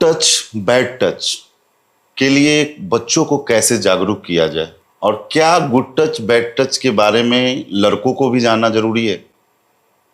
Touch bad touch के लिए बच्चों को कैसे जागरूक किया जाए, और क्या गुड टच बैड टच के बारे में लड़कों को भी जानना जरूरी है?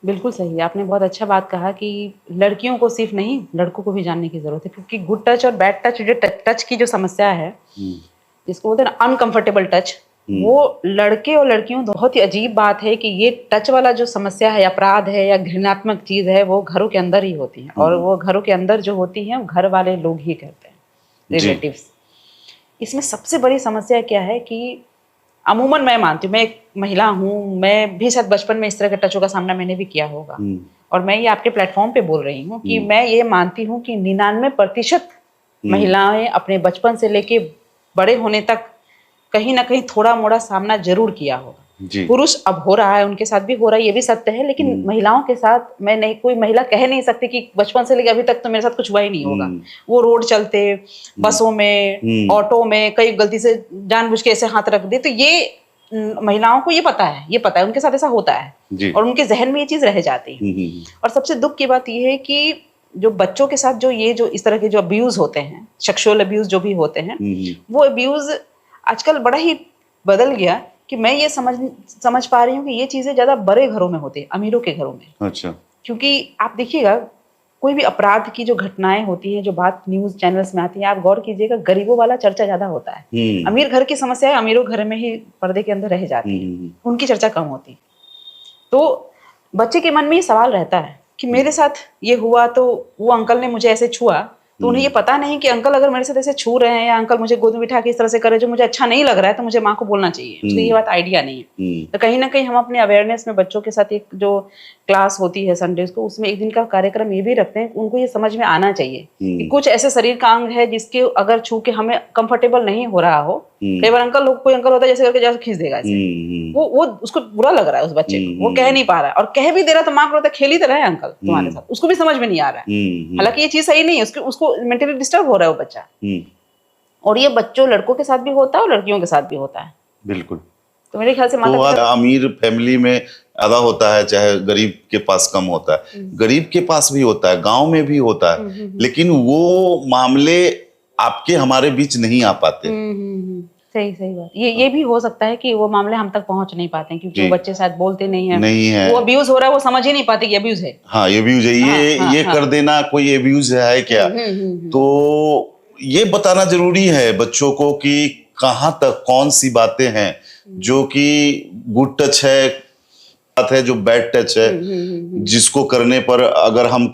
बिल्कुल सही, आपने बहुत अच्छा बात कहा कि लड़कियों को सिर्फ़ नहीं, लड़कों को भी जानने की ज़रूरत है, क्योंकि गुड टच और बैड टच जो टच की जो समस्या है, जिसको बोलते हैं ना अनकम्फर्टेबल टच, वो लड़के और लड़कियों बहुत ही अजीब बात है कि ये टच वाला जो समस्या है, अपराध है या घृणात्मक चीज़ है, वो घरों के अंदर ही होती है और वो घरों के अंदर जो होती हैं, वो घर वाले लोग ही करते हैं, रिलेटिव्स। इसमें सबसे बड़ी समस्या क्या है कि अमूमन मैं मानती हूँ, मैं एक महिला हूँ, मैं भी शायद बचपन में इस तरह के टचों का सामना मैंने भी किया होगा, और मैं ये आपके प्लेटफॉर्म पे बोल रही हूँ कि मैं ये मानती हूँ कि 99% महिलाएं अपने बचपन से लेके बड़े होने तक कहीं ना कहीं थोड़ा मोड़ा सामना जरूर किया होगा। पुरुष अब हो रहा है, उनके साथ भी हो रहा है, ये भी सत्य है, लेकिन महिलाओं के साथ मैं नहीं, कोई महिला कह नहीं सकती कि बचपन से लेकर अभी तक तो मेरे साथ कुछ हुआ ही नहीं होगा। वो रोड चलते, बसों में, ऑटो में कई गलती से जानबूझ के ऐसे हाथ रख दे, तो ये महिलाओं को ये पता है, उनके साथ ऐसा होता है और उनके जहन में ये चीज रह जाती है। और सबसे दुख की बात ये है कि जो बच्चों के साथ जो इस तरह के जो अब्यूज होते हैं, सेक्सुअल अब्यूज जो भी होते हैं, वो अब्यूज आजकल बड़ा ही बदल गया कि मैं ये समझ पा रही हूँ कि ये चीजें ज्यादा बड़े घरों में होती है, अमीरों के घरों में। अच्छा। क्योंकि आप देखिएगा, कोई भी अपराध की जो घटनाएं होती है, जो बात न्यूज चैनल्स में आती है, आप गौर कीजिएगा, गरीबों वाला चर्चा ज्यादा होता है। अमीर घर की समस्या है, अमीरों घर में ही पर्दे के अंदर रह जाती है, उनकी चर्चा कम होती। तो बच्चे के मन में ये सवाल रहता है कि मेरे साथ ये हुआ, तो वो अंकल ने मुझे ऐसे छुआ, तो उन्हें ये पता नहीं कि अंकल अगर मेरे साथ ऐसे छू रहे हैं या अंकल मुझे गोद में बिठा के इस तरह से करे जो मुझे अच्छा नहीं लग रहा है, तो मुझे माँ को बोलना चाहिए। उसको ये बात आइडिया नहीं है। तो कहीं ना कहीं हम अपने अवेयरनेस में बच्चों के साथ एक जो क्लास होती है संडेज को, उसमें एक दिन का कार्यक्रम ये भी रखते हैं, उनको ये समझ में आना चाहिए कि कुछ ऐसे शरीर का अंग है जिसके अगर छू के हमें कंफर्टेबल नहीं हो रहा हो, कई बार कोई अंकल होता है जैसे करके जैसे खींच देगा ऐसे, वो उसको बुरा लग रहा है उस बच्चे को, वो कह नहीं पा रहा है, और कह भी दे रहा तो माँ को खेल ही तो रहा है अंकल तुम्हारे साथ, उसको भी समझ में नहीं आ रहा है। हालांकि ये चीज सही नहीं है, उसको मेंटली डिस्टर्ब हो रहा है वो बच्चा। और ये बच्चों लड़कों के साथ भी होता है और लड़कियों के साथ भी होता है। बिल्कुल। तो मेरे ख्याल से तो अमीर फैमिली में आधा होता है, चाहे गरीब के पास कम होता है, गरीब के पास भी होता है, गांव में भी होता है, लेकिन वो मामले आपके हमारे बीच नहीं आ पाते। सही बात। ये भी हो सकता है कि वो मामले हम तक पहुंच नहीं पाते क्योंकि वो बच्चे शायद बोलते नहीं है, वो अब्यूज हो रहा है, वो समझ ही नहीं पाते कि अब्यूज है। हाँ, ये अब्यूज है, ये कर देना कोई अब्यूज है क्या? तो ये बताना जरूरी है बच्चों को कि कहाँ तक कौन सी बातें हैं जो कि गुड टच है, बात है जो बैड टच है, जिसको करने पर अगर हमको